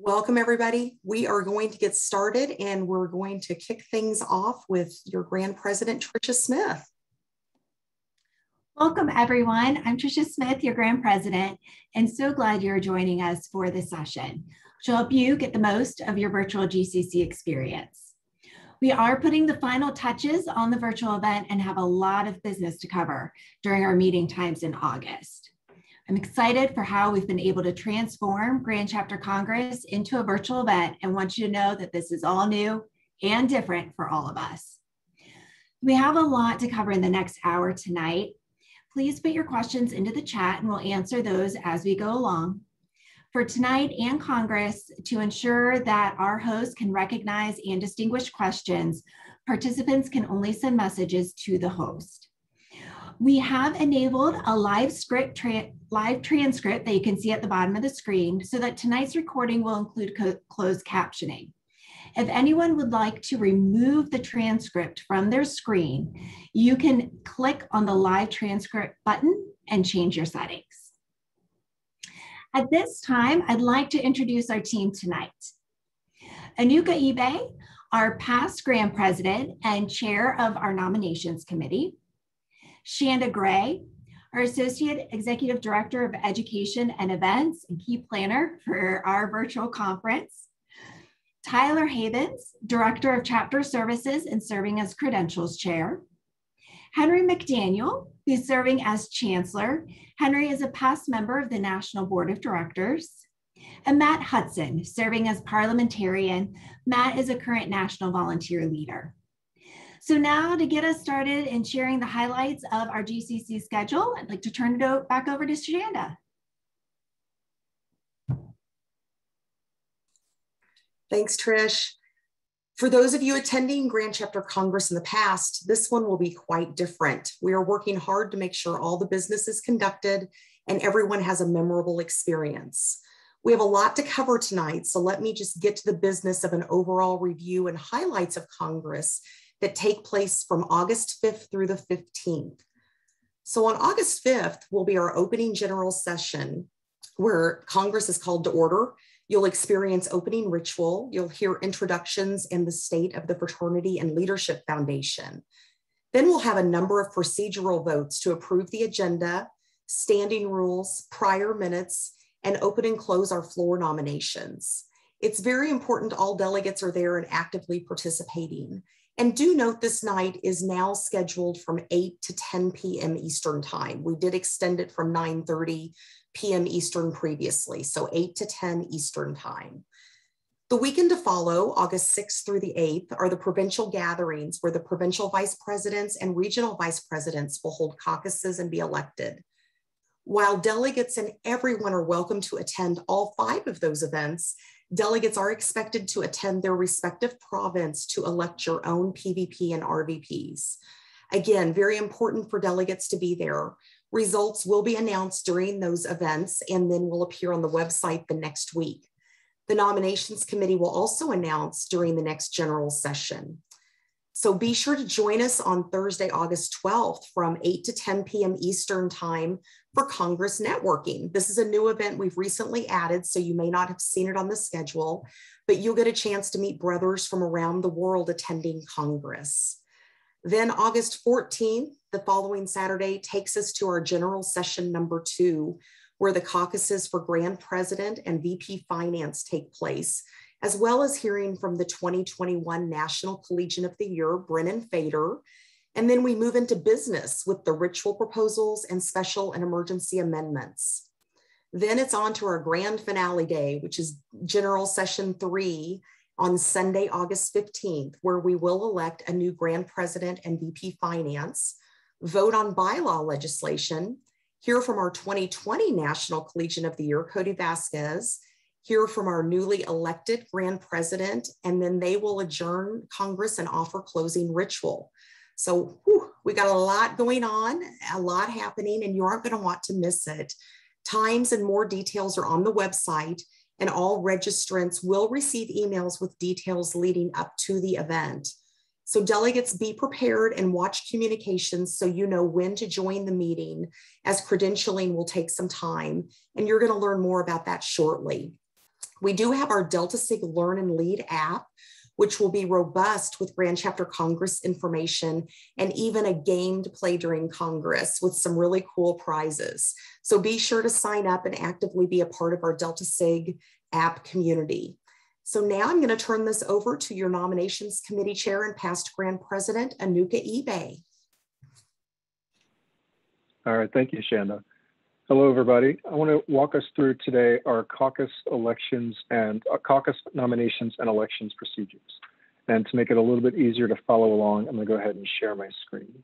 Welcome, everybody. We are going to get started and we're going to kick things off with your Grand President, Tricia Smith. Welcome, everyone. I'm Tricia Smith, your Grand President, and so glad you're joining us for this session, which will help you get the most of your virtual GCC experience. We are putting the final touches on the virtual event and have a lot of business to cover during our meeting times in August. I'm excited for how we've been able to transform Grand Chapter Congress into a virtual event and want you to know that this is all new and different for all of us. We have a lot to cover in the next hour tonight. Please put your questions into the chat and we'll answer those as we go along. For tonight and Congress, to ensure that our host can recognize and distinguish questions, participants can only send messages to the host. We have enabled a live transcript that you can see at the bottom of the screen so that tonight's recording will include closed captioning. If anyone would like to remove the transcript from their screen, you can click on the live transcript button and change your settings. At this time, I'd like to introduce our team tonight. Onuka, our past Grand President and Chair of our Nominations Committee. Shanda Gray, our Associate Executive Director of Education and Events and Key Planner for our virtual conference. Tyler Havens, Director of Chapter Services and serving as Credentials Chair. Henry McDaniel, who's serving as Chancellor. Henry is a past member of the National Board of Directors. And Matt Hudson, serving as Parliamentarian. Matt is a current National Volunteer Leader. So now to get us started in sharing the highlights of our GCC schedule, I'd like to turn it back over to Shanda. Thanks, Trish. For those of you attending Grand Chapter Congress in the past, this one will be quite different. We are working hard to make sure all the business is conducted and everyone has a memorable experience. We have a lot to cover tonight, so let me just get to the business of an overall review and highlights of Congress that take place from August 5th through the 15th. So on August 5th will be our opening general session where Congress is called to order. You'll experience opening ritual. You'll hear introductions and the state of the Fraternity and Leadership Foundation. Then we'll have a number of procedural votes to approve the agenda, standing rules, prior minutes, and open and close our floor nominations. It's very important all delegates are there and actively participating. And do note this night is now scheduled from 8 to 10 p.m. Eastern time. We did extend it from 9:30 p.m. Eastern previously, so 8 to 10 Eastern time. The weekend to follow, August 6th through the 8th, are the provincial gatherings where the provincial vice presidents and regional vice presidents will hold caucuses and be elected. While delegates and everyone are welcome to attend all 5 of those events, delegates are expected to attend their respective province to elect your own PVP and RVPs. Again, very important for delegates to be there. Results will be announced during those events and then will appear on the website the next week. The nominations committee will also announce during the next general session. So be sure to join us on Thursday, August 12th from 8 to 10 p.m. Eastern time for Congress networking. This is a new event we've recently added, so you may not have seen it on the schedule, but you'll get a chance to meet brothers from around the world attending Congress. Then August 14th, the following Saturday, takes us to our general session number 2, where the caucuses for Grand President and VP Finance take place, as well as hearing from the 2021 National Collegian of the Year, Brennan Fader. And then we move into business with the ritual proposals and special and emergency amendments. Then it's on to our grand finale day, which is General Session 3 on Sunday, August 15th, where we will elect a new Grand President and VP Finance, vote on bylaw legislation, hear from our 2020 National Collegian of the Year, Cody Vasquez, hear from our newly elected Grand President, and then they will adjourn Congress and offer closing ritual. So we got a lot going on, a lot happening, and you aren't going to want to miss it. Times and more details are on the website, and all registrants will receive emails with details leading up to the event. So delegates, be prepared and watch communications so you know when to join the meeting, as credentialing will take some time, and you're going to learn more about that shortly. We do have our Delta Sig Learn and Lead app, which will be robust with Grand Chapter Congress information and even a game to play during Congress with some really cool prizes. So be sure to sign up and actively be a part of our Delta Sig app community. So now I'm going to turn this over to your Nominations Committee Chair and past Grand President, Onuka eBay. All right, thank you, Shanda. Hello, everybody. I want to walk us through today our caucus elections and caucus nominations and elections procedures. And to make it a little bit easier to follow along, I'm going to go ahead and share my screen.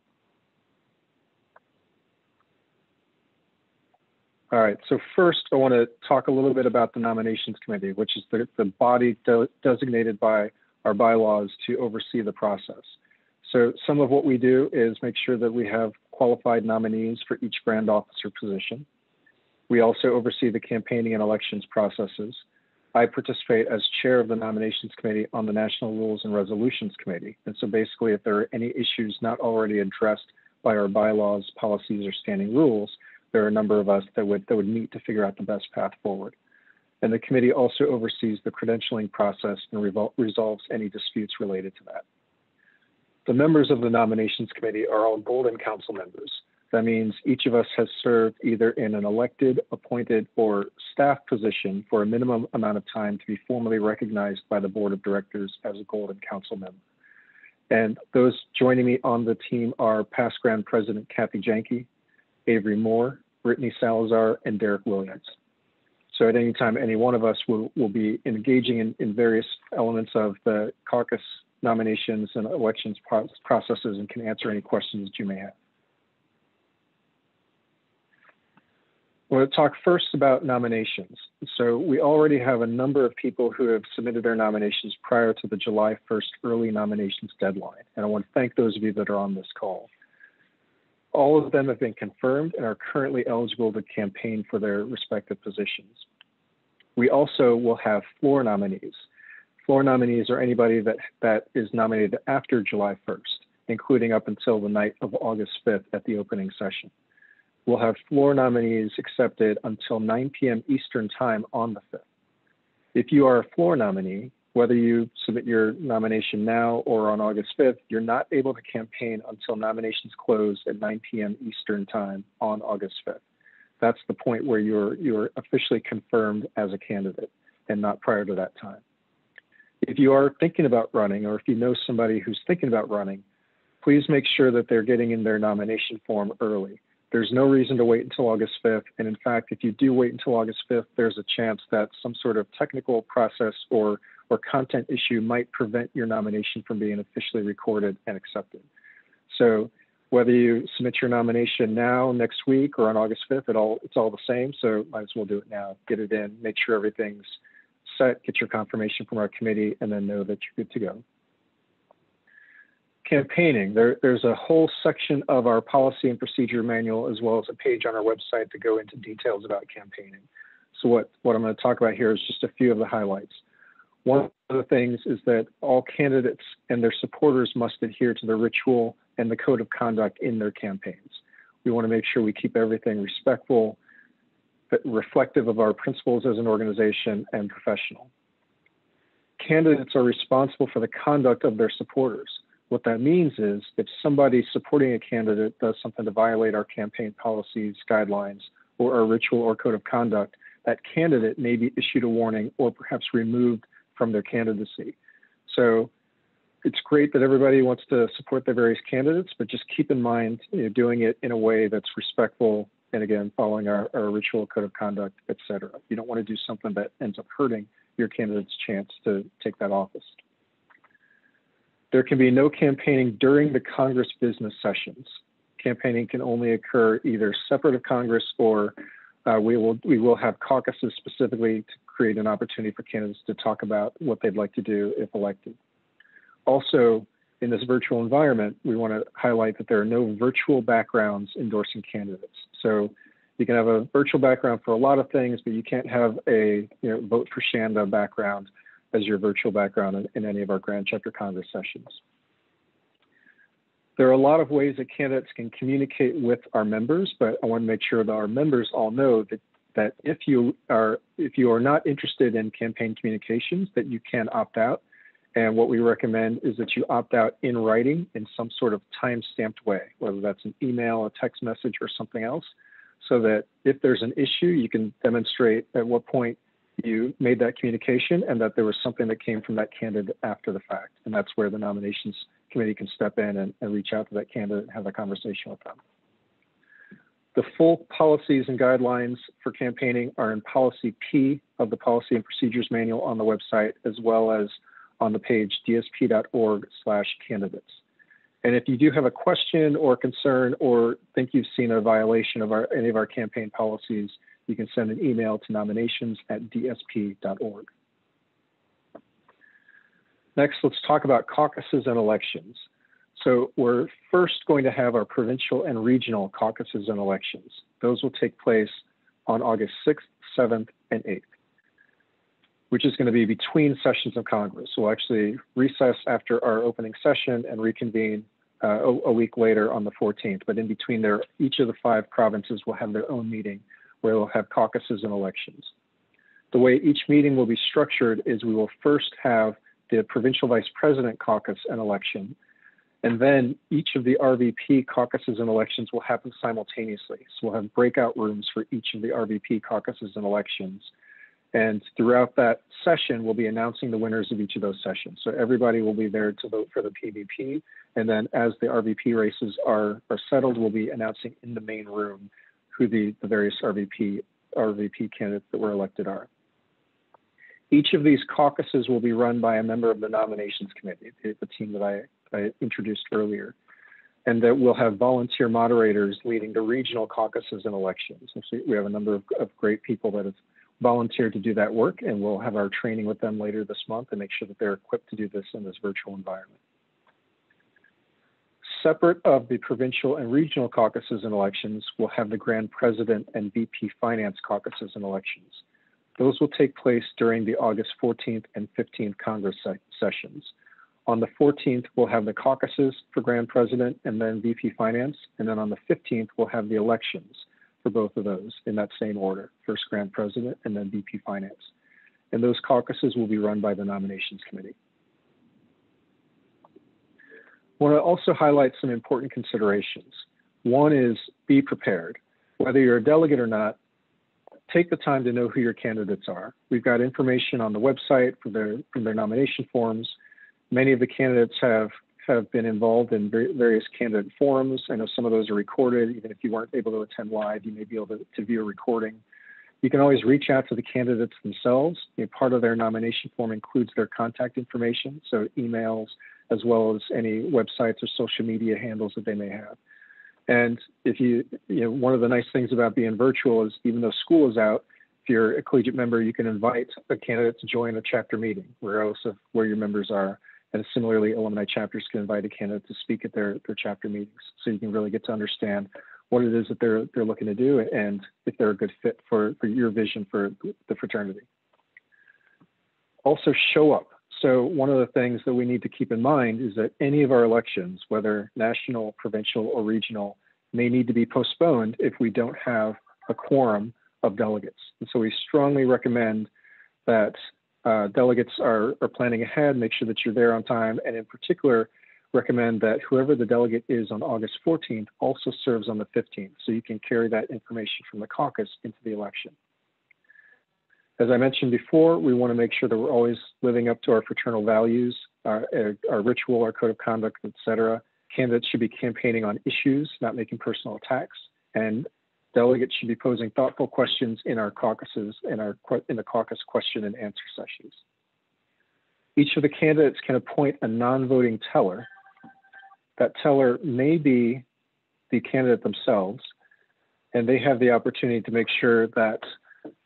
All right, so first I want to talk a little bit about the Nominations Committee, which is the body designated by our bylaws to oversee the process. So some of what we do is make sure that we have qualified nominees for each grand officer position. We also oversee the campaigning and elections processes. I participate as chair of the Nominations Committee on the National Rules and Resolutions Committee. And so basically, if there are any issues not already addressed by our bylaws, policies, or standing rules, there are a number of us that would meet to figure out the best path forward. And the committee also oversees the credentialing process and resolves any disputes related to that. The members of the Nominations Committee are all Golden Council members. That means each of us has served either in an elected, appointed, or staff position for a minimum amount of time to be formally recognized by the Board of Directors as a Golden Council member. And those joining me on the team are past Grand President Kathy Janke, Avery Moore, Brittany Salazar, and Derek Williams. So at any time, any one of us will be engaging in various elements of the caucus nominations and elections processes and can answer any questions that you may have. I want to talk first about nominations. So we already have a number of people who have submitted their nominations prior to the July 1st early nominations deadline. And I want to thank those of you that are on this call. All of them have been confirmed and are currently eligible to campaign for their respective positions. We also will have floor nominees. Floor nominees are anybody that is nominated after July 1st, including up until the night of August 5th at the opening session. We'll have floor nominees accepted until 9 p.m. Eastern Time on the 5th. If you are a floor nominee, whether you submit your nomination now or on August 5th, you're not able to campaign until nominations close at 9 p.m. Eastern Time on August 5th. That's the point where you're officially confirmed as a candidate and not prior to that time. If you are thinking about running, or if you know somebody who's thinking about running, please make sure that they're getting in their nomination form early. There's no reason to wait until August 5th. And in fact, if you do wait until August 5th, there's a chance that some sort of technical process or content issue might prevent your nomination from being officially recorded and accepted. So whether you submit your nomination now, next week, or on August 5th, it's all the same. So might as well do it now. Get it in, make sure everything's set, get your confirmation from our committee, and then know that you're good to go. Campaigning, there's a whole section of our policy and procedure manual, as well as a page on our website to go into details about campaigning. So what I'm going to talk about here is just a few of the highlights. One of the things is that all candidates and their supporters must adhere to the ritual and the code of conduct in their campaigns. We want to make sure we keep everything respectful, but reflective of our principles as an organization, and professional. Candidates are responsible for the conduct of their supporters. What that means is if somebody supporting a candidate does something to violate our campaign policies, guidelines, or our ritual or code of conduct, that candidate may be issued a warning or perhaps removed from their candidacy. So it's great that everybody wants to support their various candidates, but just keep in mind, doing it in a way that's respectful and, again, following our ritual code of conduct, et cetera. You don't want to do something that ends up hurting your candidate's chance to take that office. There can be no campaigning during the Congress business sessions. Campaigning can only occur either separate of Congress or we will have caucuses specifically to create an opportunity for candidates to talk about what they'd like to do if elected. Also, in this virtual environment, we want to highlight that there are no virtual backgrounds endorsing candidates. So you can have a virtual background for a lot of things, but you can't have a vote for Shanda background as your virtual background in any of our Grand Chapter Congress sessions. There are a lot of ways that candidates can communicate with our members, but I want to make sure that our members all know that that if you are not interested in campaign communications, that you can opt out. And what we recommend is that you opt out in writing in some sort of time-stamped way, whether that's an email, a text message, or something else, so that if there's an issue, you can demonstrate at what point you made that communication and that there was something that came from that candidate after the fact. And that's where the nominations committee can step in and reach out to that candidate and have a conversation with them. The full policies and guidelines for campaigning are in policy P of the Policy and Procedures Manual on the website, as well as on the page dsp.org/candidates. And if you do have a question or concern or think you've seen a violation of any of our campaign policies, you can send an email to nominations@dsp.org. Next, let's talk about caucuses and elections. So we're first going to have our provincial and regional caucuses and elections. Those will take place on August 6th, 7th, and 8th, which is going to be between sessions of Congress. We'll actually recess after our opening session and reconvene a week later on the 14th. But in between there, each of the 5 provinces will have their own meeting where they'll have caucuses and elections. The way each meeting will be structured is we will first have the provincial vice president caucus and election, and then each of the RVP caucuses and elections will happen simultaneously. So we'll have breakout rooms for each of the RVP caucuses and elections. And throughout that session, we'll be announcing the winners of each of those sessions. So everybody will be there to vote for the PVP. And then as the RVP races are settled, we'll be announcing in the main room who the various RVP candidates that were elected are. Each of these caucuses will be run by a member of the nominations committee, the team that I introduced earlier, and that we'll have volunteer moderators leading the regional caucuses and elections. And so we have a number of great people that have volunteered to do that work, and we'll have our training with them later this month and make sure that they're equipped to do this in this virtual environment. Separate of the provincial and regional caucuses and elections, we'll have the Grand President and VP Finance caucuses and elections. Those will take place during the August 14th and 15th Congress sessions. On the 14th, we'll have the caucuses for Grand President and then VP Finance. And then on the 15th, we'll have the elections for both of those in that same order, first Grand President and then VP Finance. And those caucuses will be run by the Nominations Committee. I want to also highlight some important considerations. One is be prepared. Whether you're a delegate or not, take the time to know who your candidates are. We've got information on the website from their nomination forms. Many of the candidates have been involved in various candidate forums. I know some of those are recorded. Even if you weren't able to attend live, you may be able to view a recording. You can always reach out to the candidates themselves. Part of their nomination form includes their contact information, so emails, as well as any websites or social media handles that they may have. And if one of the nice things about being virtual is even though school is out, if you're a collegiate member, you can invite a candidate to join a chapter meeting, regardless of where your members are. And similarly, alumni chapters can invite a candidate to speak at their chapter meetings. So you can really get to understand what it is that they're looking to do and if they're a good fit for your vision for the fraternity. Also show up. So one of the things that we need to keep in mind is that any of our elections, whether national, provincial, or regional, may need to be postponed if we don't have a quorum of delegates. And so we strongly recommend that delegates are planning ahead, make sure that you're there on time, and in particular, recommend that whoever the delegate is on August 14th also serves on the 15th, so you can carry that information from the caucus into the election. As I mentioned before, we want to make sure that we're always living up to our fraternal values, our ritual, our code of conduct, etc. Candidates should be campaigning on issues, not making personal attacks, and delegates should be posing thoughtful questions in our caucuses, in the caucus question and answer sessions. Each of the candidates can appoint a non-voting teller. That teller may be the candidate themselves, and they have the opportunity to make sure that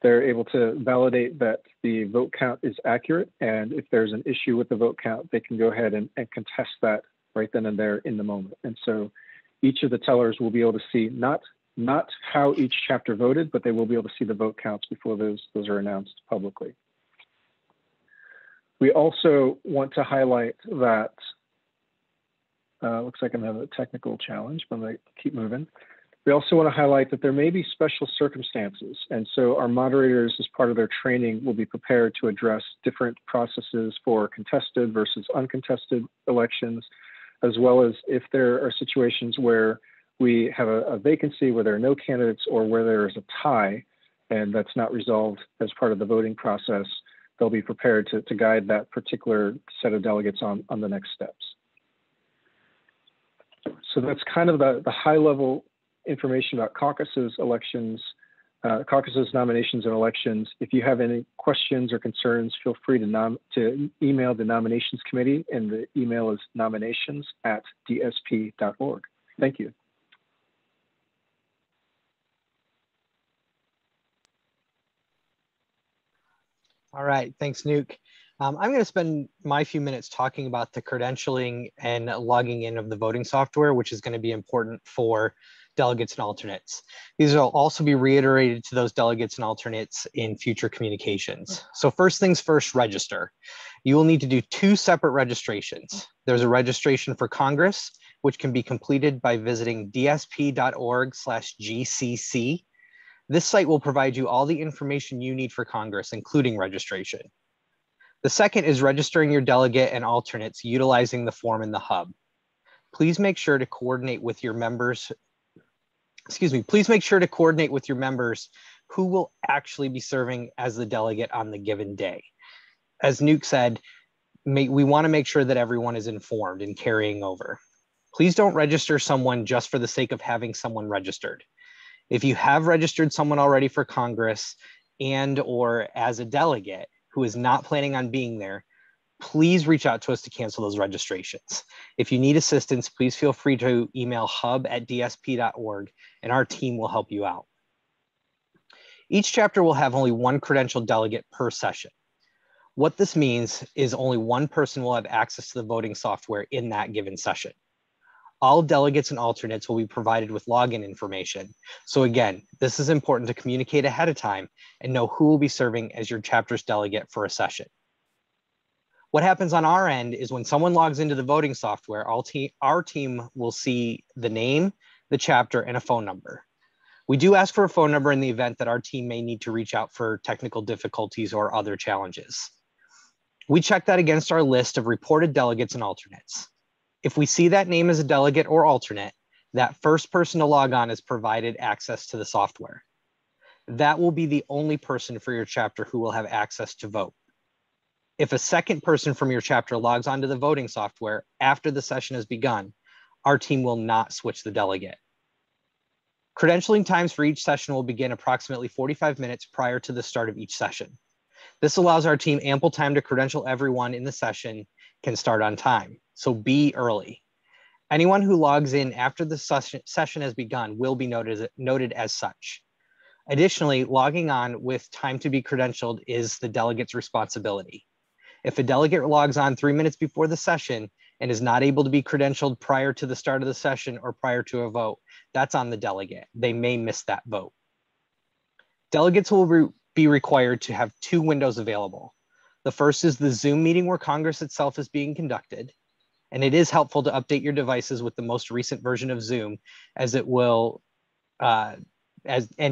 they're able to validate that the vote count is accurate, and if there's an issue with the vote count, they can go ahead and contest that right then and there in the moment. And so each of the tellers will be able to see not how each chapter voted, but they will be able to see the vote counts before those are announced publicly. We also want to highlight that, looks like I'm having a technical challenge, but I'm going to keep moving. We also want to highlight that there may be special circumstances, and so our moderators, as part of their training, will be prepared to address different processes for contested versus uncontested elections, as well as if there are situations where we have a vacancy, where there are no candidates, or where there is a tie, and that's not resolved as part of the voting process. They'll be prepared to guide that particular set of delegates on the next steps. So that's kind of the high-level information about caucuses, elections, caucuses, nominations, and elections. If you have any questions or concerns, feel free to email the nominations committee, and the email is nominations@dsp.org. Thank you. All right, thanks, Nuke. I'm going to spend my few minutes talking about the credentialing and logging in of the voting software, which is going to be important for delegates and alternates. These will also be reiterated to those delegates and alternates in future communications. So first things first, register. You will need to do 2 separate registrations. There's a registration for Congress, which can be completed by visiting dsp.org/GCC. This site will provide you all the information you need for Congress, including registration. The second is registering your delegate and alternates utilizing the form in the hub. Please make sure to coordinate with your members. Please make sure to coordinate with your members who will actually be serving as the delegate on the given day. As Nuke said, we want to make sure that everyone is informed and carrying over. Please don't register someone just for the sake of having someone registered. If you have registered someone already for Congress and/or as a delegate who is not planning on being there, please reach out to us to cancel those registrations. If you need assistance, please feel free to email hub@dsp.org and our team will help you out. Each chapter will have only 1 credentialed delegate per session. What this means is only 1 person will have access to the voting software in that given session. All delegates and alternates will be provided with login information. So again, this is important to communicate ahead of time and know who will be serving as your chapter's delegate for a session. What happens on our end is when someone logs into the voting software, our team will see the name, the chapter, and a phone number. We do ask for a phone number in the event that our team may need to reach out for technical difficulties or other challenges. We check that against our list of reported delegates and alternates. If we see that name as a delegate or alternate, that first person to log on is provided access to the software. That will be the only person for your chapter who will have access to vote. If a second person from your chapter logs onto the voting software after the session has begun, our team will not switch the delegate. Credentialing times for each session will begin approximately 45 minutes prior to the start of each session. This allows our team ample time to credential everyone in the session can start on time. So be early. Anyone who logs in after the session has begun will be noted as such. Additionally, logging on with time to be credentialed is the delegate's responsibility. If a delegate logs on 3 minutes before the session and is not able to be credentialed prior to the start of the session or prior to a vote, that's on the delegate. They may miss that vote. Delegates will be required to have 2 windows available. The first is the Zoom meeting where Congress itself is being conducted. And it is helpful to update your devices with the most recent version of Zoom, as it will, and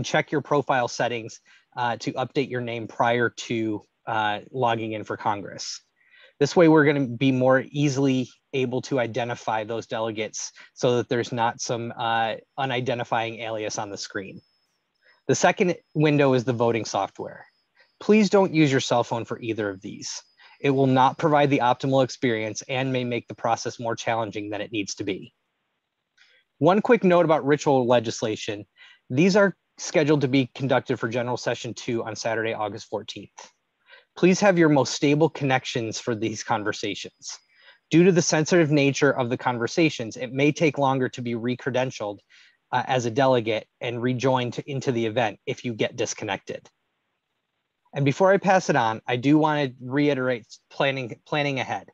check your profile settings to update your name prior to logging in for Congress. This way, we're going to be more easily able to identify those delegates so that there's not some unidentifying alias on the screen. The second window is the voting software. Please don't use your cell phone for either of these. It will not provide the optimal experience and may make the process more challenging than it needs to be. One quick note about ritual legislation. These are scheduled to be conducted for General Session 2 on Saturday, August 14th. Please have your most stable connections for these conversations. Due to the sensitive nature of the conversations, it may take longer to be re-credentialed as a delegate and rejoined into the event if you get disconnected. And before I pass it on, I do want to reiterate planning ahead.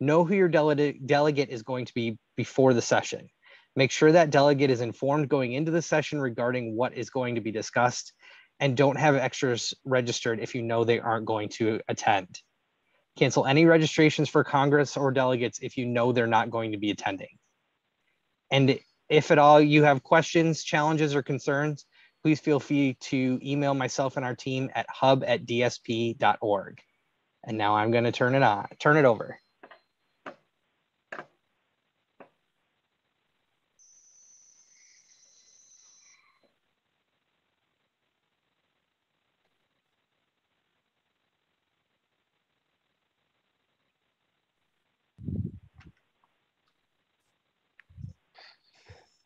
Know who your delegate is going to be before the session. Make sure that delegate is informed going into the session regarding what is going to be discussed, and don't have extras registered if you know they aren't going to attend. Cancel any registrations for Congress or delegates if you know they're not going to be attending. And If at all you have questions, challenges, or concerns, please feel free to email myself and our team at hub@dsp.org. And now I'm going to turn it over.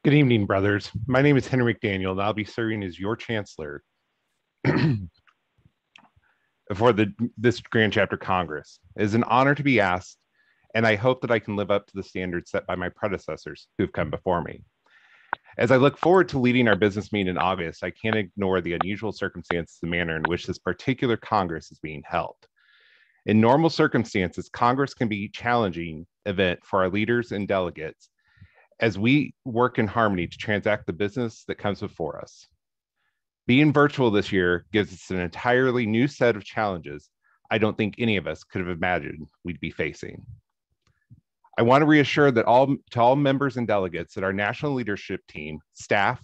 Good evening, brothers. My name is Henry McDaniel, and I'll be serving as your Chancellor for this Grand Chapter Congress. It is an honor to be asked, and I hope that I can live up to the standards set by my predecessors who have come before me. As I look forward to leading our business meeting in August, I can't ignore the unusual circumstances, the manner in which this particular Congress is being held. In normal circumstances, Congress can be a challenging event for our leaders and delegates as we work in harmony to transact the business that comes before us. Being virtual this year gives us an entirely new set of challenges I don't think any of us could have imagined we'd be facing. I want to reassure that all members and delegates that our national leadership team, staff,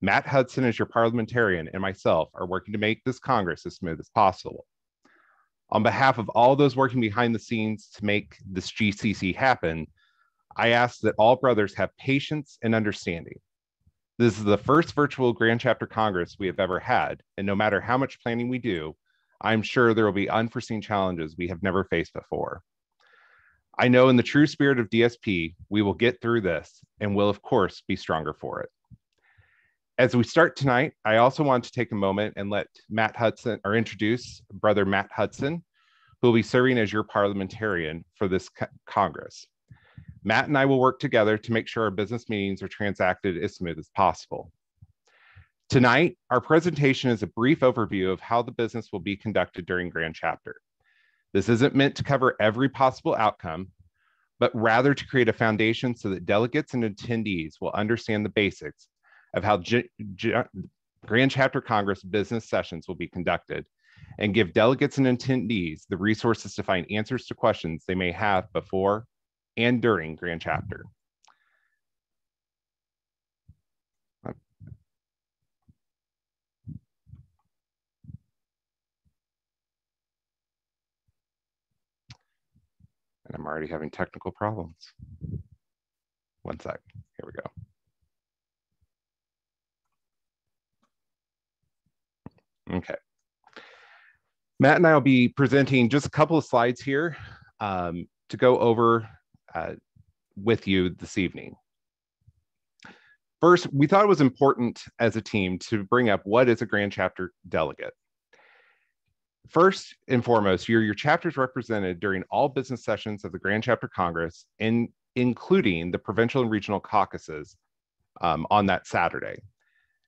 Matt Hudson as your parliamentarian, and myself are working to make this Congress as smooth as possible. On behalf of all those working behind the scenes to make this GCC happen, I ask that all brothers have patience and understanding. This is the first virtual Grand Chapter Congress we have ever had, and no matter how much planning we do, I'm sure there will be unforeseen challenges we have never faced before. I know in the true spirit of DSP, we will get through this and will, of course, be stronger for it. As we start tonight, I also want to take a moment and let Matt Hudson, or introduce Brother Matt Hudson, who will be serving as your parliamentarian for this Congress. Matt and I will work together to make sure our business meetings are transacted as smooth as possible. Tonight, our presentation is a brief overview of how the business will be conducted during Grand Chapter. This isn't meant to cover every possible outcome, but rather to create a foundation so that delegates and attendees will understand the basics of how Grand Chapter Congress business sessions will be conducted and give delegates and attendees the resources to find answers to questions they may have before and during Grand Chapter. And I'm already having technical problems. One sec, here we go. Okay. Matt and I will be presenting just a couple of slides here to go over with you this evening. First, we thought it was important as a team to bring up what is a Grand Chapter delegate. First and foremost, you're your chapters represented during all business sessions of the Grand Chapter Congress, including the provincial and regional caucuses on that Saturday.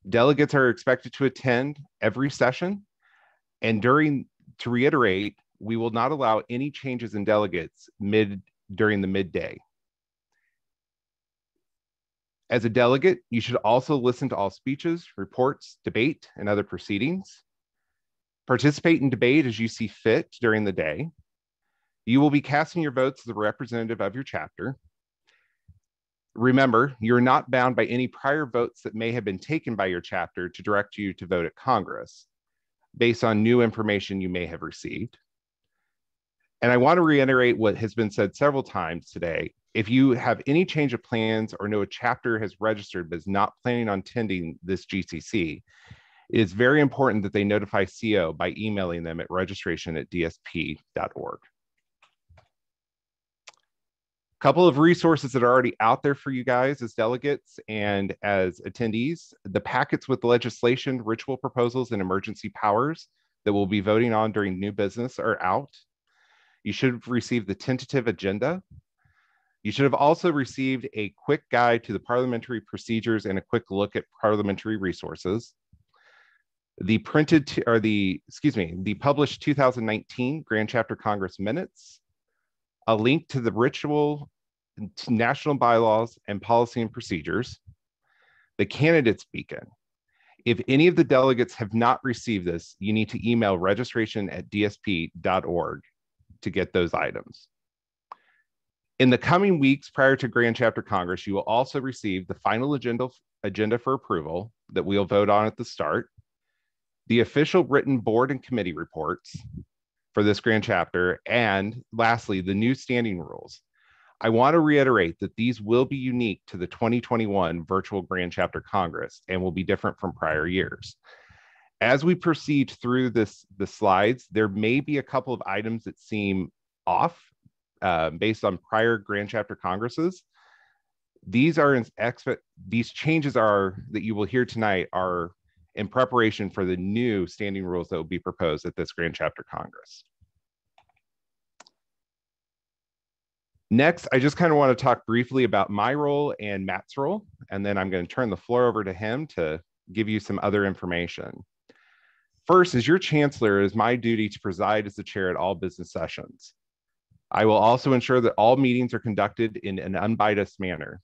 Delegates are expected to attend every session, and to reiterate, we will not allow any changes in delegates during the midday. As a delegate, you should also listen to all speeches, reports, debate, and other proceedings. Participate in debate as you see fit during the day. You will be casting your votes as a representative of your chapter. Remember, you're not bound by any prior votes that may have been taken by your chapter to direct you to vote at Congress, based on new information you may have received. And I want to reiterate what has been said several times today. If you have any change of plans or know a chapter has registered but is not planning on attending this GCC, it is very important that they notify CO by emailing them at registration@dsp.org. A couple of resources that are already out there for you guys as delegates and as attendees. The packets with legislation, ritual proposals, and emergency powers that we'll be voting on during new business are out. You should have received the tentative agenda. You should have also received a quick guide to the parliamentary procedures and a quick look at parliamentary resources. The published 2019 Grand Chapter Congress minutes, a link to the ritual, national bylaws and policy and procedures, the candidates beacon. If any of the delegates have not received this, you need to email registration@dsp.org to get those items. In the coming weeks prior to Grand Chapter Congress, you will also receive the final agenda for approval that we'll vote on at the start, the official written board and committee reports for this Grand Chapter, and lastly, the new standing rules. I want to reiterate that these will be unique to the 2021 virtual Grand Chapter Congress and will be different from prior years. As we proceed through the slides, there may be a couple of items that seem off based on prior Grand Chapter Congresses. These changes that you will hear tonight are in preparation for the new standing rules that will be proposed at this Grand Chapter Congress. Next, I just kind of want to talk briefly about my role and Matt's role, and then I'm going to turn the floor over to him to give you some other information. First, as your Chancellor, it is my duty to preside as the chair at all business sessions. I will also ensure that all meetings are conducted in an unbiased manner.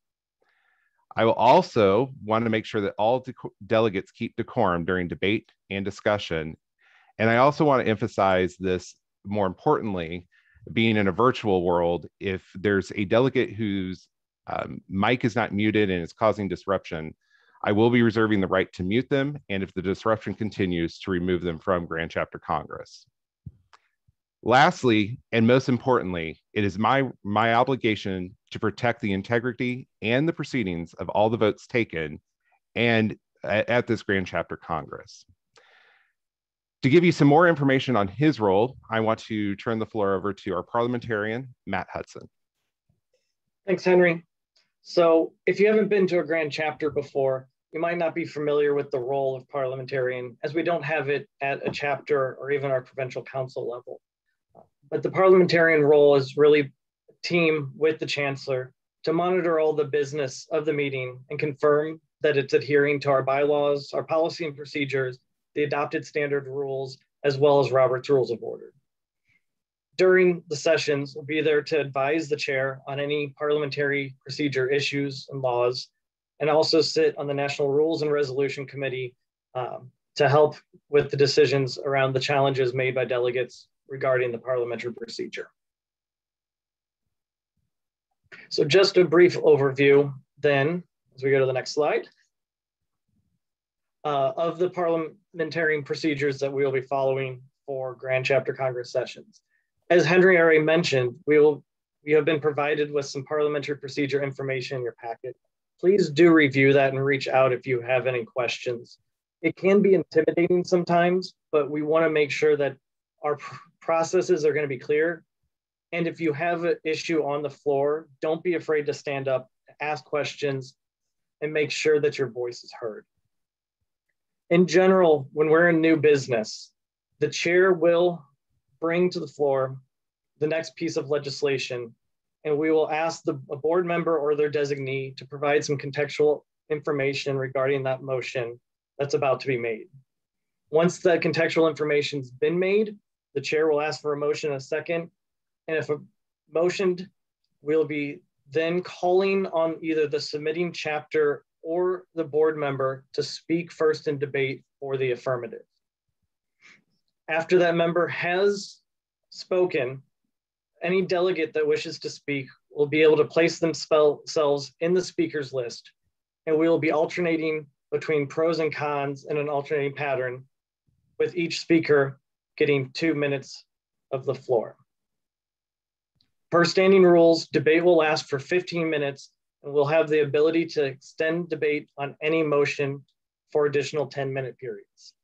I will also want to make sure that all delegates keep decorum during debate and discussion. And I also want to emphasize this, more importantly, being in a virtual world, if there's a delegate whose mic is not muted and is causing disruption, I will be reserving the right to mute them, and if the disruption continues, to remove them from Grand Chapter Congress. Lastly, and most importantly, it is my obligation to protect the integrity and the proceedings of all the votes taken and at this Grand Chapter Congress. To give you some more information on his role, I want to turn the floor over to our parliamentarian, Matt Hudson. Thanks, Henry. So if you haven't been to a Grand Chapter before, you might not be familiar with the role of parliamentarian, as we don't have it at a chapter or even our provincial council level. But the parliamentarian role is really a team with the Chancellor to monitor all the business of the meeting and confirm that it's adhering to our bylaws, our policy and procedures, the adopted standard rules, as well as Robert's Rules of Order. During the sessions, we'll be there to advise the chair on any parliamentary procedure issues and laws, and also sit on the National Rules and Resolution Committee to help with the decisions around the challenges made by delegates regarding the parliamentary procedure. So just a brief overview then, as we go to the next slide, of the parliamentarian procedures that we will be following for Grand Chapter Congress sessions. As Henry already mentioned, we have been provided with some parliamentary procedure information in your packet. Please do review that and reach out if you have any questions. It can be intimidating sometimes, but we want to make sure that our processes are going to be clear. And if you have an issue on the floor, don't be afraid to stand up, ask questions, and make sure that your voice is heard. In general, when we're in new business, the chair will bring to the floor the next piece of legislation, and we will ask a board member or their designee to provide some contextual information regarding that motion that's about to be made. Once that contextual information's been made, the chair will ask for a motion in a second, and if motioned, we'll be then calling on either the submitting chapter or the board member to speak first in debate for the affirmative. After that member has spoken, any delegate that wishes to speak will be able to place themselves in the speakers list, and we will be alternating between pros and cons in an alternating pattern, with each speaker getting 2 minutes of the floor. Per standing rules, debate will last for 15 minutes, and we'll have the ability to extend debate on any motion for additional 10-minute periods.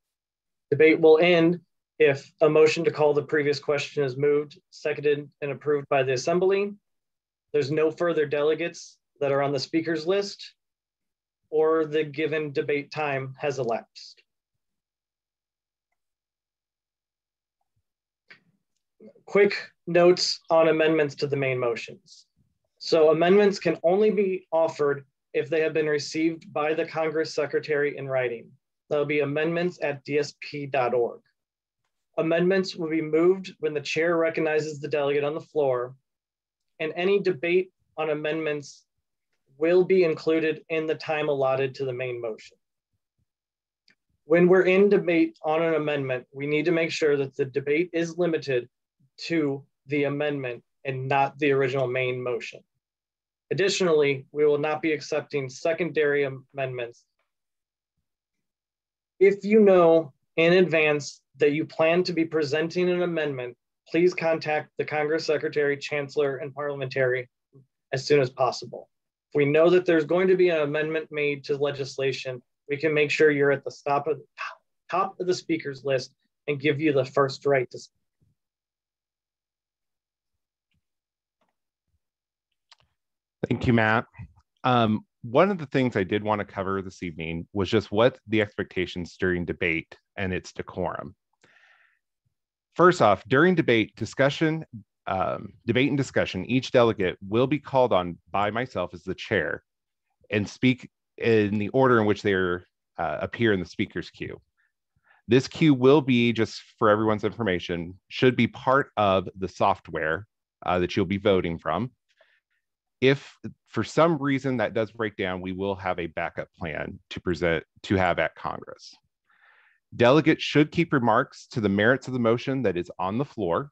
Debate will end if a motion to call the previous question is moved, seconded, and approved by the Assembly, there's no further delegates that are on the speakers list, or the given debate time has elapsed. Quick notes on amendments to the main motions. So amendments can only be offered if they have been received by the Congress Secretary in writing. That'll be amendments at dsp.org. Amendments will be moved when the chair recognizes the delegate on the floor, and any debate on amendments will be included in the time allotted to the main motion. When we're in debate on an amendment, we need to make sure that the debate is limited to the amendment and not the original main motion. Additionally, we will not be accepting secondary amendments. If you know in advance that you plan to be presenting an amendment, please contact the Congress Secretary, Chancellor, and Parliamentarian as soon as possible. If we know that there's going to be an amendment made to legislation, we can make sure you're at the top of the speakers list and give you the first right to speak. Thank you, Matt. One of the things I did want to cover this evening was just what the expectations during debate and its decorum. First off, during debate and discussion, each delegate will be called on by myself as the chair and speak in the order in which they appear in the speaker's queue. This queue will be, just for everyone's information, should be part of the software that you'll be voting from. If for some reason that does break down, we will have a backup plan to have at Congress. Delegates should keep remarks to the merits of the motion that is on the floor.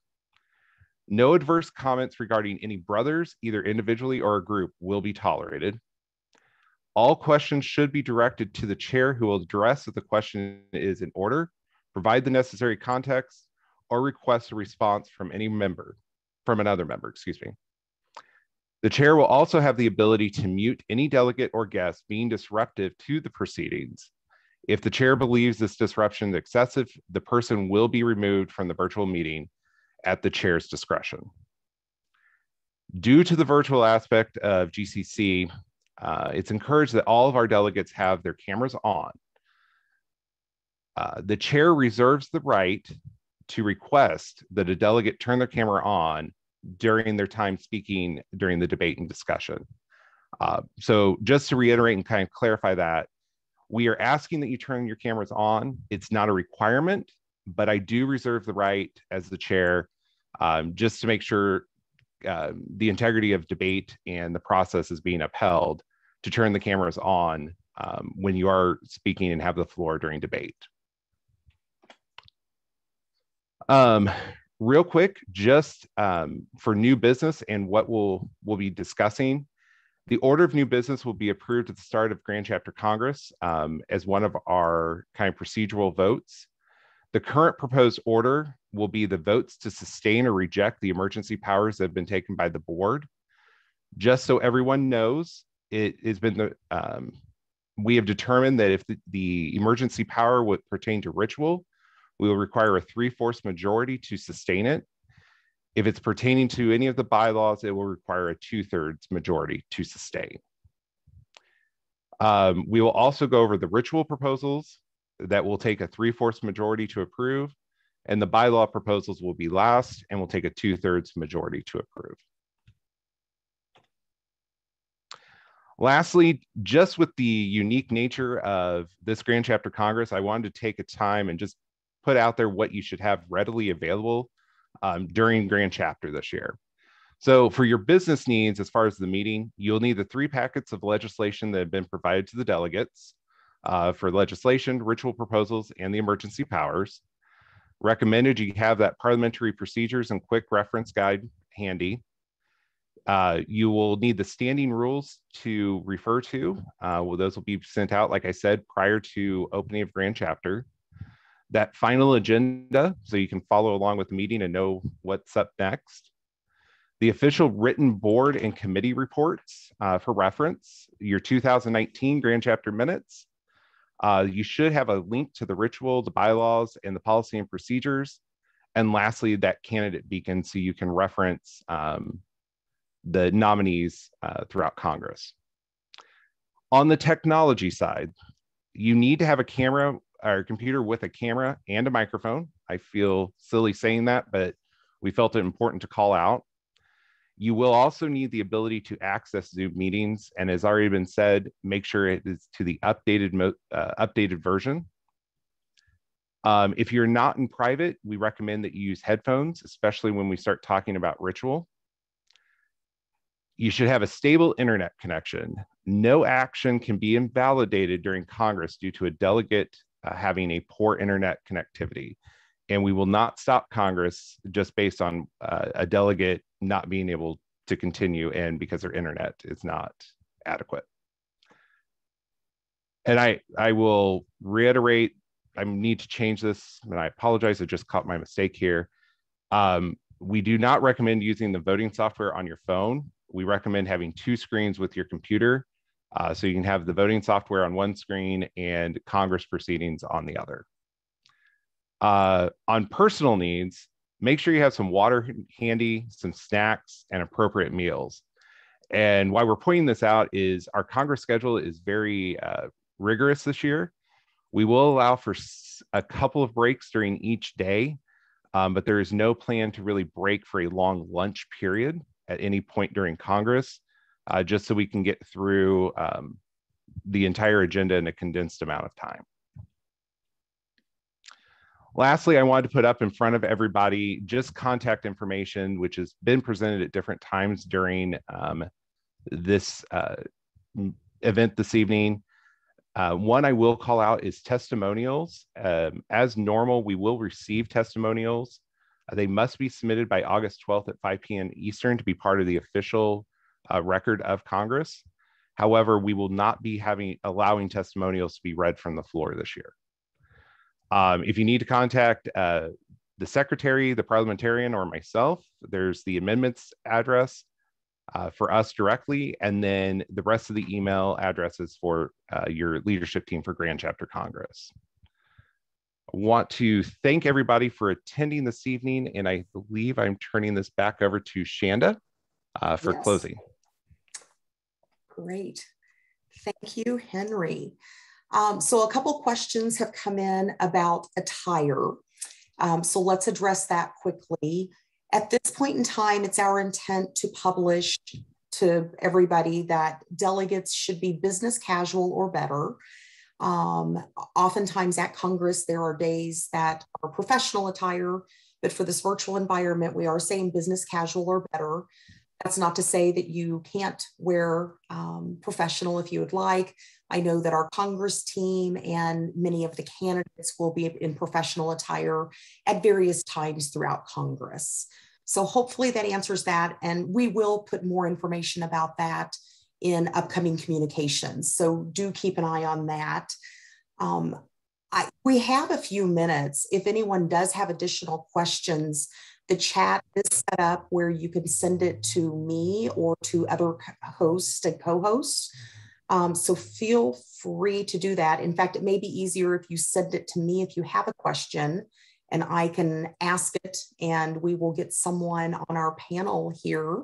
No adverse comments regarding any brothers, either individually or a group, will be tolerated. All questions should be directed to the chair, who will address if the question is in order, provide the necessary context, or request a response from another member, excuse me. The chair will also have the ability to mute any delegate or guest being disruptive to the proceedings. If the chair believes this disruption is excessive, the person will be removed from the virtual meeting at the chair's discretion. Due to the virtual aspect of GCC, it's encouraged that all of our delegates have their cameras on. The chair reserves the right to request that a delegate turn their camera on during their time speaking during the debate and discussion. So just to reiterate and kind of clarify that, we are asking that you turn your cameras on. It's not a requirement, but I do reserve the right as the chair, just to make sure the integrity of debate and the process is being upheld, to turn the cameras on when you are speaking and have the floor during debate. Real quick, just for new business and what we'll be discussing, the order of new business will be approved at the start of Grand Chapter Congress as one of our kind of procedural votes. The current proposed order will be the votes to sustain or reject the emergency powers that have been taken by the board. Just so everyone knows, it has been we have determined that if the emergency power would pertain to ritual, we will require a 3/4 majority to sustain it. If it's pertaining to any of the bylaws, it will require a 2/3 majority to sustain. We will also go over the ritual proposals that will take a 3/4 majority to approve, and the bylaw proposals will be last and will take a 2/3 majority to approve. Lastly, just with the unique nature of this Grand Chapter Congress, I wanted to take a time and just put out there what you should have readily available during Grand Chapter this year. So for your business needs, as far as the meeting, you'll need the 3 packets of legislation that have been provided to the delegates for legislation, ritual proposals, and the emergency powers. Recommended you have that Parliamentary Procedures and quick reference guide handy. You will need the standing rules to refer to. Those will be sent out, like I said, prior to opening of Grand Chapter. That final agenda, so you can follow along with the meeting and know what's up next. The official written board and committee reports for reference. Your 2019 Grand Chapter minutes. You should have a link to the ritual, the bylaws, and the policy and procedures. And lastly, that candidate beacon, so you can reference the nominees throughout Congress. On the technology side, you need to have a camera or computer with a camera and a microphone. I feel silly saying that, but we felt it important to call out. You will also need the ability to access Zoom meetings, and as already been said, make sure it is to the updated version. If you're not in private, we recommend that you use headphones, especially when we start talking about ritual. You should have a stable internet connection. No action can be invalidated during Congress due to a delegate having a poor internet connectivity. and we will not stop Congress just based on a delegate not being able to continue and because their internet is not adequate. And I will reiterate, I need to change this, and I apologize, I just caught my mistake here. We do not recommend using the voting software on your phone. We recommend having 2 screens with your computer, so you can have the voting software on one screen and Congress proceedings on the other. On personal needs, make sure you have some water handy, some snacks, and appropriate meals. And why we're pointing this out is our Congress schedule is very rigorous this year. We will allow for a couple of breaks during each day, but there is no plan to really break for a long lunch period at any point during Congress, just so we can get through the entire agenda in a condensed amount of time. Lastly, I wanted to put up in front of everybody just contact information, which has been presented at different times during this event this evening. One I will call out is testimonials. As normal, we will receive testimonials. They must be submitted by August 12th at 5 p.m. Eastern to be part of the official record of Congress. However, we will not be allowing testimonials to be read from the floor this year. If you need to contact the secretary, the parliamentarian, or myself, there's the amendments address for us directly, and then the rest of the email addresses for your leadership team for Grand Chapter Congress. I want to thank everybody for attending this evening, and I believe I'm turning this back over to Shanda for closing. Great. Thank you, Henry. So a couple questions have come in about attire. So let's address that quickly. At this point in time, it's our intent to publish to everybody that delegates should be business casual or better. Oftentimes at Congress, there are days that are professional attire, but for this virtual environment, we are saying business casual or better. That's not to say that you can't wear professional if you would like. I know that our Congress team and many of the candidates will be in professional attire at various times throughout Congress. So hopefully that answers that. And we will put more information about that in upcoming communications. So do keep an eye on that. We have a few minutes. If anyone does have additional questions, the chat is set up where you can send it to me or to other hosts and co-hosts. So feel free to do that. In fact, it may be easier if you send it to me if you have a question, and I can ask it, and we will get someone on our panel here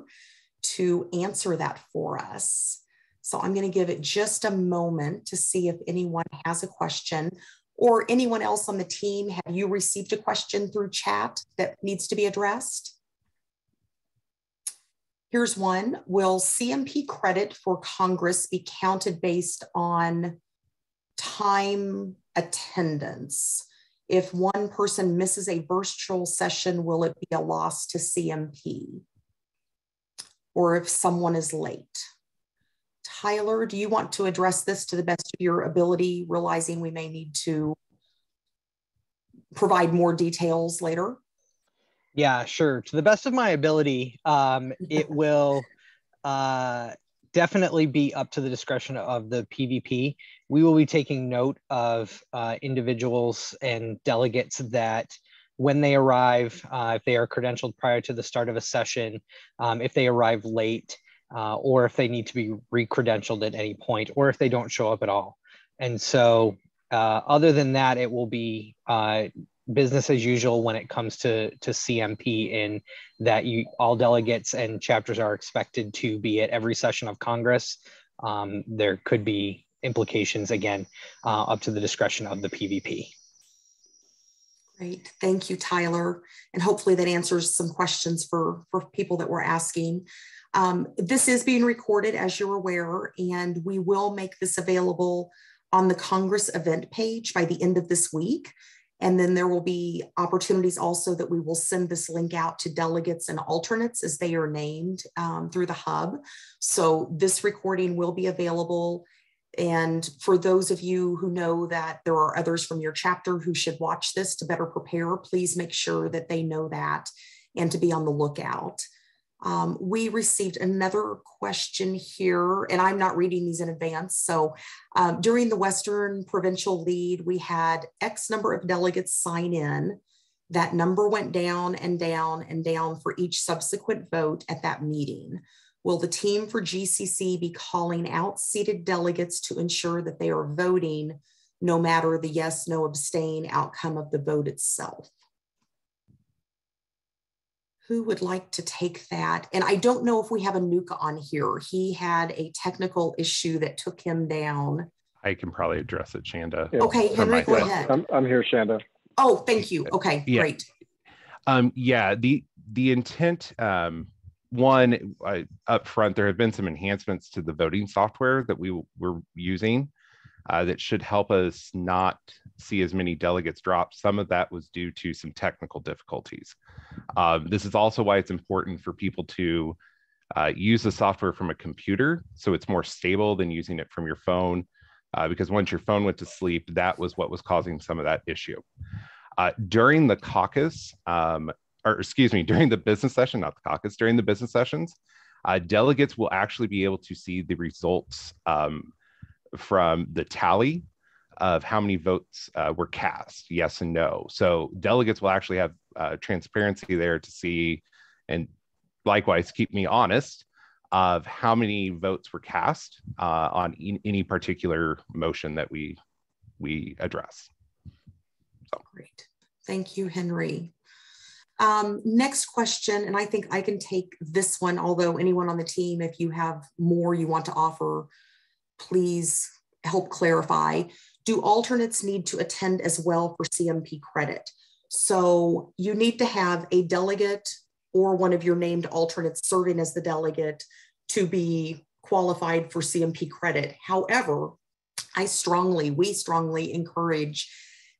to answer that for us. So I'm going to give it just a moment to see if anyone has a question, or anyone else on the team. Have you received a question through chat that needs to be addressed? Here's one. Will CMP credit for Congress be counted based on time attendance? If one person misses a virtual session, will it be a loss to CMP? Or if someone is late? Tyler, do you want to address this to the best of your ability, realizing we may need to provide more details later? Yeah, sure. To the best of my ability, it will definitely be up to the discretion of the PVP. We will be taking note of individuals and delegates that when they arrive, if they are credentialed prior to the start of a session, if they arrive late, or if they need to be re-credentialed at any point, or if they don't show up at all. And so other than that, it will be business as usual when it comes to CMP, in that all delegates and chapters are expected to be at every session of Congress. There could be implications, again, up to the discretion of the PVP. Great, thank you, Tyler. And hopefully that answers some questions for people that were asking. This is being recorded, as you're aware, and we will make this available on the Congress event page by the end of this week. And then there will be opportunities also that we will send this link out to delegates and alternates as they are named through the hub. So this recording will be available. And for those of you who know that there are others from your chapter who should watch this to better prepare, please make sure that they know that and to be on the lookout. We received another question here, and I'm not reading these in advance. So during the Western Provincial Lead, we had X number of delegates sign in. That number went down and down and down for each subsequent vote at that meeting. Will the team for GCC be calling out seated delegates to ensure that they are voting no matter the yes, no, abstain outcome of the vote itself? Who would like to take that? And I don't know if we have Onuka on here. He had a technical issue that took him down. I can probably address it, Shanda. Yeah. Okay, Henry, go ahead. I'm here, Shanda. Oh, thank you. Okay, yeah. Great. Yeah, the intent, one, up front, there have been some enhancements to the voting software that we were using that should help us not see as many delegates drop. Some of that was due to some technical difficulties. This is also why it's important for people to use the software from a computer, so it's more stable than using it from your phone, because once your phone went to sleep, that was what was causing some of that issue. During the caucus, during the business session, not the caucus, during the business sessions, delegates will actually be able to see the results from the tally of how many votes were cast, yes and no. So delegates will actually have transparency there to see, and likewise keep me honest, of how many votes were cast on any particular motion that we address. So. Great. Thank you, Henry. Next question, and I think I can take this one, although anyone on the team, if you have more you want to offer, please help clarify. Do alternates need to attend as well for CMP credit? So you need to have a delegate or one of your named alternates serving as the delegate to be qualified for CMP credit. However, we strongly encourage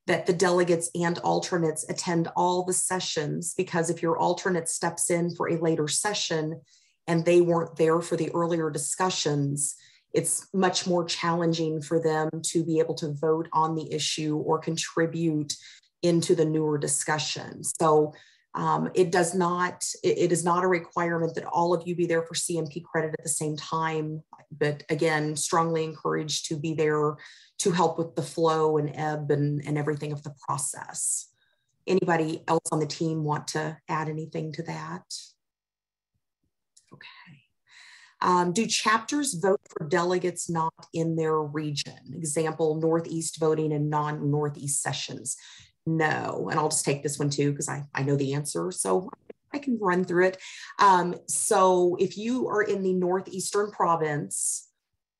that the delegates and alternates attend all the sessions, because if your alternate steps in for a later session and they weren't there for the earlier discussions, it's much more challenging for them to be able to vote on the issue or contribute into the newer discussion. So it is not a requirement that all of you be there for CMP credit at the same time, but again, strongly encouraged to be there to help with the flow and ebb and everything of the process. Anybody else on the team want to add anything to that? Okay. Do chapters vote for delegates not in their region? Example, Northeast voting and non-Northeast sessions. No, and I'll just take this one too, because I know the answer, so I can run through it. So if you are in the Northeastern province,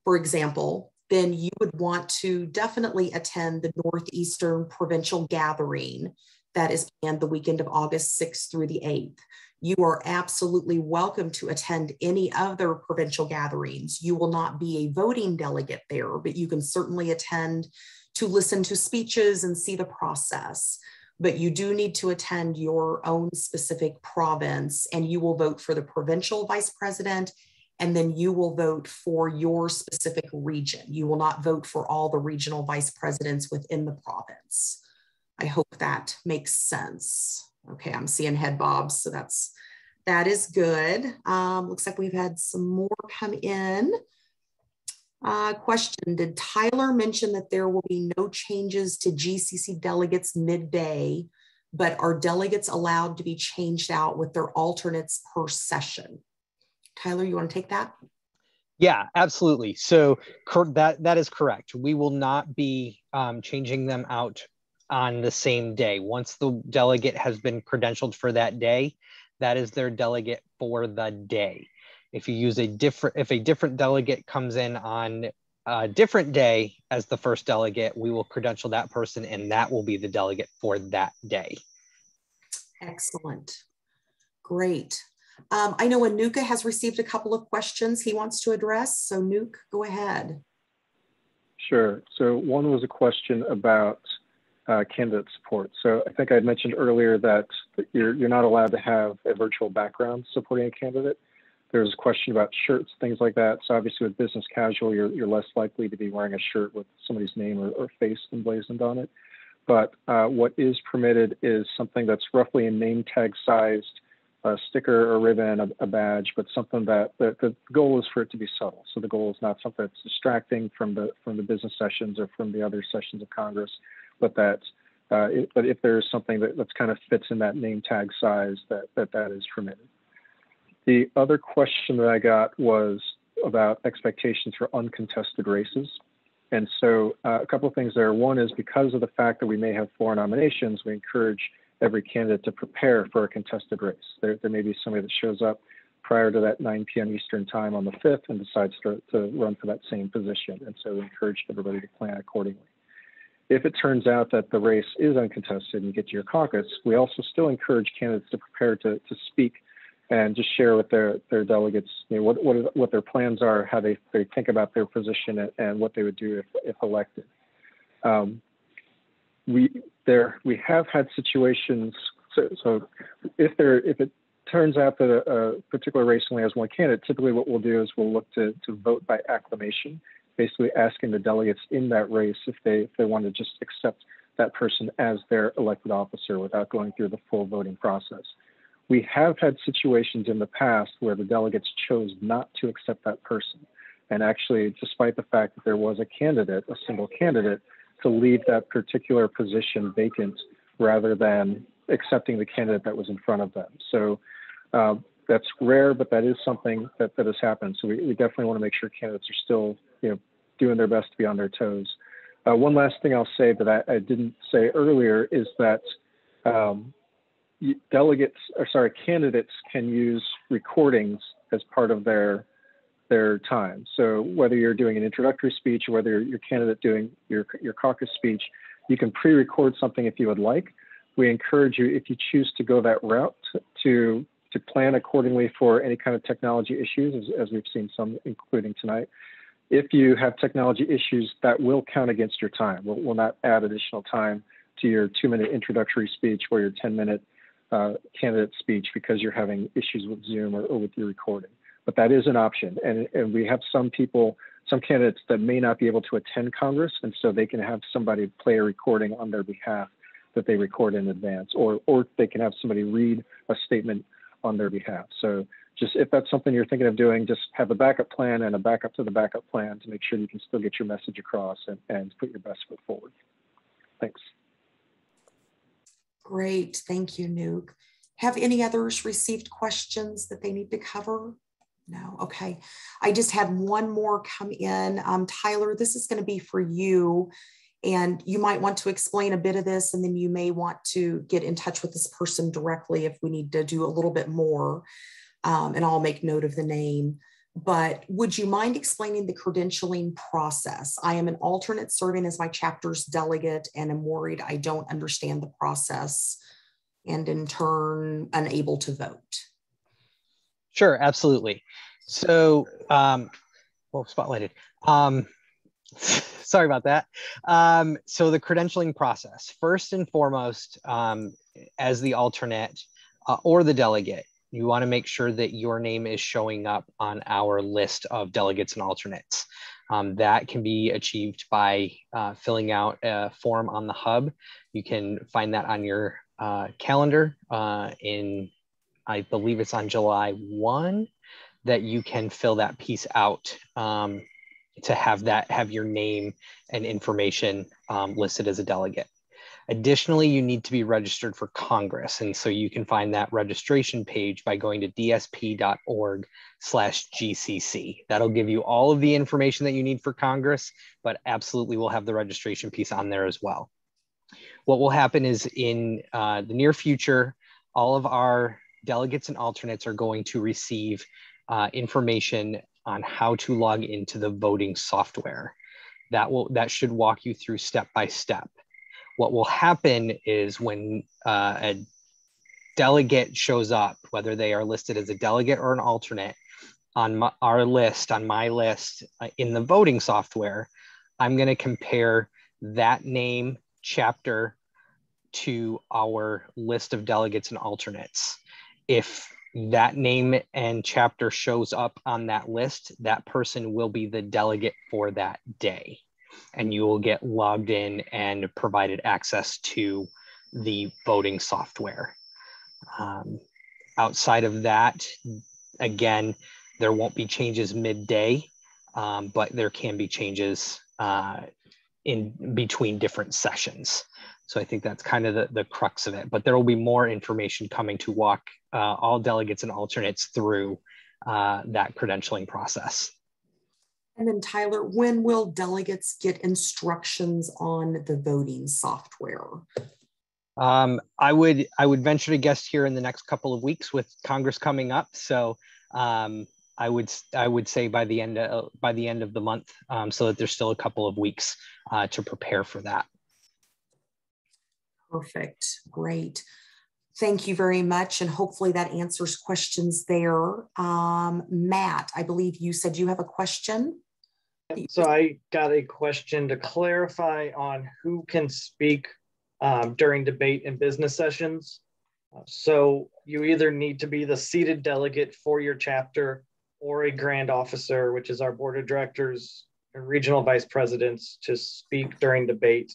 for example, then you would want to definitely attend the Northeastern Provincial Gathering that is planned the weekend of August 6th through the 8th. You are absolutely welcome to attend any other provincial gatherings. You will not be a voting delegate there, but you can certainly attend to listen to speeches and see the process. But you do need to attend your own specific province, and you will vote for the provincial vice president, and then you will vote for your specific region. You will not vote for all the regional vice presidents within the province. I hope that makes sense. Okay, I'm seeing head bobs, so that is good. Looks like we've had some more come in. Question, did Tyler mention that there will be no changes to GCC delegates midday, but are delegates allowed to be changed out with their alternates per session? Tyler, you want to take that? Yeah, absolutely. So that is correct. We will not be changing them out on the same day. Once the delegate has been credentialed for that day, that is their delegate for the day. If you use if a different delegate comes in on a different day as the first delegate, we will credential that person and that will be the delegate for that day. Excellent. Great. I know Onuka has received a couple of questions he wants to address. So Nuke, go ahead. Sure. So one was a question about candidate support. So I think I mentioned earlier that you're not allowed to have a virtual background supporting a candidate. There's a question about shirts, things like that. So obviously with business casual, you're less likely to be wearing a shirt with somebody's name or face emblazoned on it. But what is permitted is something that's roughly a name tag sized, a sticker or ribbon, a badge, but something that the goal is for it to be subtle. So the goal is not something that's distracting from the business sessions or from the other sessions of Congress, but that but if there's something that's kind of fits in that name tag size, that is permitted. The other question that I got was about expectations for uncontested races. And so a couple of things there. One is because of the fact that we may have 4 nominations, we encourage every candidate to prepare for a contested race. There may be somebody that shows up prior to that 9 p.m. Eastern time on the 5th and decides to run for that same position. And so we encourage everybody to plan accordingly. If it turns out that the race is uncontested and you get to your caucus, we also still encourage candidates to prepare to speak and just share with their delegates, what their plans are, how they think about their position, and what they would do if elected. We have had situations. So if it turns out that a particular race only has one candidate, typically what we'll do is we'll look to vote by acclamation, basically asking the delegates in that race if they want to just accept that person as their elected officer without going through the full voting process. We have had situations in the past where the delegates chose not to accept that person. And actually, despite the fact that there was a candidate, a single candidate, to leave that particular position vacant rather than accepting the candidate that was in front of them. So that's rare, but that is something that has happened. So we definitely want to make sure candidates are still doing their best to be on their toes. One last thing I'll say that I didn't say earlier is that candidates can use recordings as part of their time. So whether you're doing an introductory speech or whether your candidate doing your caucus speech, you can pre-record something if you would like. We encourage you, if you choose to go that route, to plan accordingly for any kind of technology issues, as we've seen some, including tonight. If you have technology issues, that will count against your time. We'll not add additional time to your 2-minute introductory speech or your 10-minute candidate speech because you're having issues with Zoom or with your recording. But that is an option. And we have some candidates that may not be able to attend Congress, and so they can have somebody play a recording on their behalf that they record in advance, or they can have somebody read a statement on their behalf. So just if that's something you're thinking of doing, just have a backup plan and a backup to the backup plan to make sure you can still get your message across and put your best foot forward. Thanks. Great, thank you, Nuke. Have any others received questions that they need to cover? No, okay. I just had one more come in. Tyler, this is going to be for you, and you might want to explain a bit of this, and then you may want to get in touch with this person directly if we need to do a little bit more, and I'll make note of the name. But would you mind explaining the credentialing process? I am an alternate serving as my chapter's delegate, and I'm worried I don't understand the process and in turn unable to vote. Sure, absolutely. So, spotlighted. Sorry about that. So the credentialing process, first and foremost, as the alternate or the delegate, you want to make sure that your name is showing up on our list of delegates and alternates. That can be achieved by filling out a form on the hub. You can find that on your calendar I believe it's on July 1, that you can fill that piece out to have your name and information listed as a delegate. Additionally, you need to be registered for Congress. And so you can find that registration page by going to dsp.org/GCC. That'll give you all of the information that you need for Congress, but absolutely will have the registration piece on there as well. What will happen is in the near future, all of our delegates and alternates are going to receive information on how to log into the voting software. That should walk you through step by step. What will happen is when a delegate shows up, whether they are listed as a delegate or an alternate, on my list in the voting software, I'm going to compare that name chapter to our list of delegates and alternates. If that name and chapter shows up on that list, that person will be the delegate for that day. And you will get logged in and provided access to the voting software. Outside of that, again, there won't be changes midday, but there can be changes in between different sessions. So I think that's kind of the crux of it, but there will be more information coming to walk all delegates and alternates through that credentialing process. And then Tyler, when will delegates get instructions on the voting software? I would venture to guess here in the next couple of weeks with Congress coming up. So I would say by the end of the month, so that there's still a couple of weeks to prepare for that. Perfect, great. Thank you very much. And hopefully that answers questions there. Matt, I believe you said you have a question. So I got a question to clarify on who can speak during debate and business sessions. So you either need to be the seated delegate for your chapter or a grand officer, which is our board of directors and regional vice presidents, to speak during debate.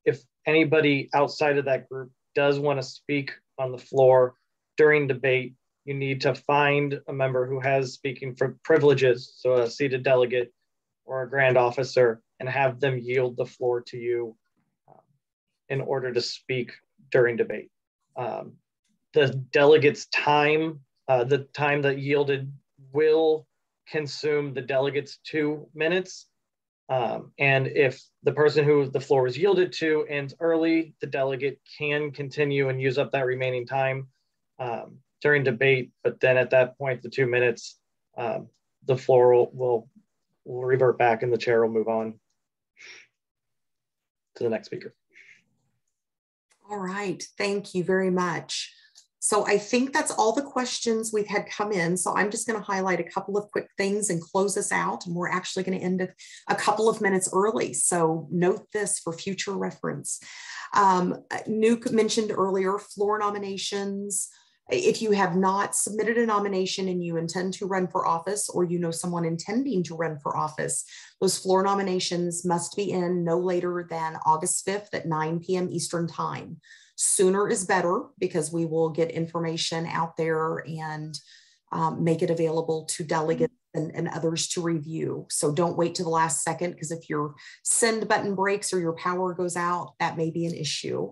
If anybody outside of that group does want to speak on the floor during debate, you need to find a member who has speaking privileges, so a seated delegate or a grand officer, and have them yield the floor to you in order to speak during debate. The delegate's time, the time that yielded will consume the delegate's 2 minutes. And if the person who the floor was yielded to ends early, the delegate can continue and use up that remaining time during debate. But then at that point, the 2 minutes, the floor will revert back and the chair will move on to the next speaker. All right, thank you very much. So I think that's all the questions we've had come in. So I'm just going to highlight a couple of quick things and close us out. And we're actually going to end a couple of minutes early. So note this for future reference. Nuke mentioned earlier, floor nominations. If you have not submitted a nomination and you intend to run for office, or you know someone intending to run for office, those floor nominations must be in no later than August 5th at 9 p.m. Eastern time. Sooner is better, because we will get information out there and make it available to delegates and others to review. So don't wait to the last second, because if your send button breaks or your power goes out, that may be an issue.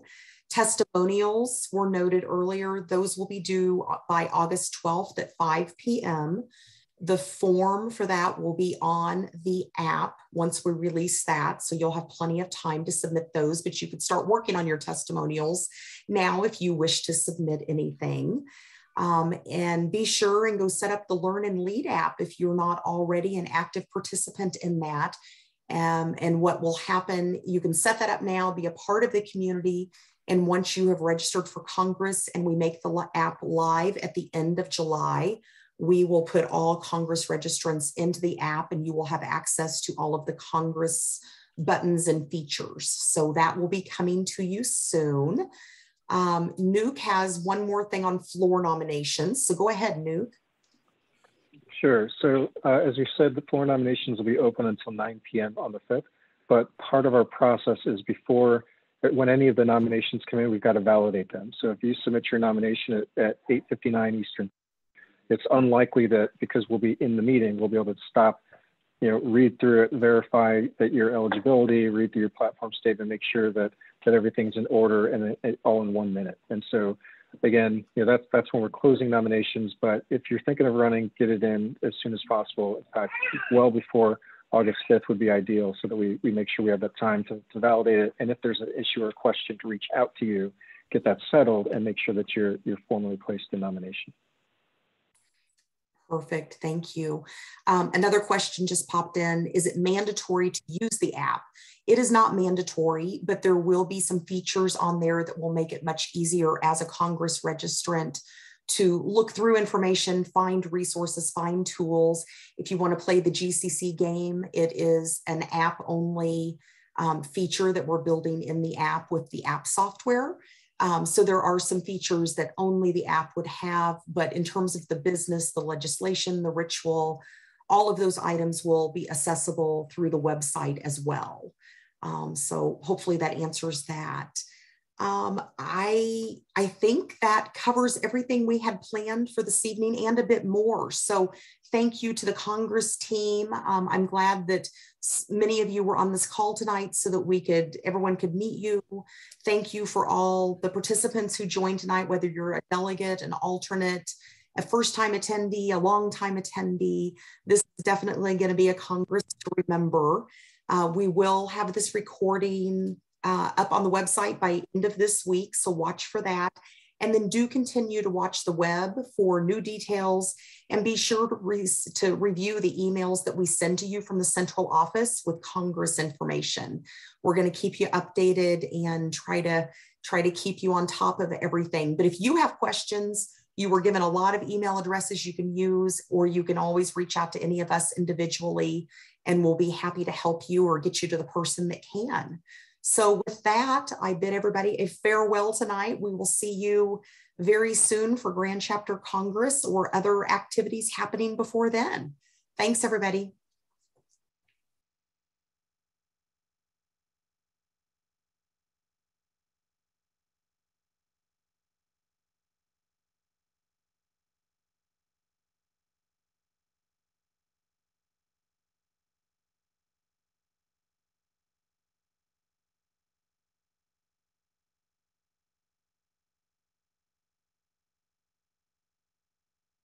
Testimonials were noted earlier. Those will be due by August 12th at 5 p.m. The form for that will be on the app once we release that. So you'll have plenty of time to submit those, but you could start working on your testimonials now if you wish to submit anything. And be sure and go set up the Learn and Lead app if you're not already an active participant in that. And what will happen, you can set that up now, be a part of the community. And once you have registered for Congress and we make the app live at the end of July, we will put all Congress registrants into the app and you will have access to all of the Congress buttons and features. So that will be coming to you soon. Nuke has one more thing on floor nominations. So go ahead, Nuke. Sure. So as you said, the floor nominations will be open until 9 p.m. on the 5th. But part of our process is when any of the nominations come in, we've got to validate them. So if you submit your nomination at 8:59 Eastern, it's unlikely that, because we'll be in the meeting, we'll be able to stop, read through it, verify that your eligibility, read through your platform statement, make sure that everything's in order, and all in 1 minute. And so again, that's when we're closing nominations. But if you're thinking of running, get it in as soon as possible. In fact, well before August 5th would be ideal, so that we make sure we have that time to validate it. And if there's an issue or a question, to reach out to you, get that settled, and make sure that you're formally placed in nomination. Perfect, thank you. Another question just popped in. Is it mandatory to use the app? It is not mandatory, but there will be some features on there that will make it much easier as a Congress registrant to look through information, find resources, find tools. If you want to play the GCC game, it is an app-only feature that we're building in the app with the app software. So there are some features that only the app would have, but in terms of the business, the legislation, the ritual, all of those items will be accessible through the website as well. So hopefully that answers that. I think that covers everything we had planned for this evening and a bit more. So thank you to the Congress team. I'm glad that many of you were on this call tonight so that everyone could meet you. Thank you for all the participants who joined tonight, whether you're a delegate, an alternate, a first-time attendee, a long-time attendee. This is definitely going to be a Congress to remember. We will have this recording up on the website by end of this week, so watch for that. And then do continue to watch the web for new details, and be sure to review the emails that we send to you from the central office with Congress information. We're going to keep you updated and try to keep you on top of everything. But if you have questions, you were given a lot of email addresses you can use, or you can always reach out to any of us individually, and we'll be happy to help you or get you to the person that can. So with that, I bid everybody a farewell tonight. We will see you very soon for Grand Chapter Congress or other activities happening before then. Thanks, everybody.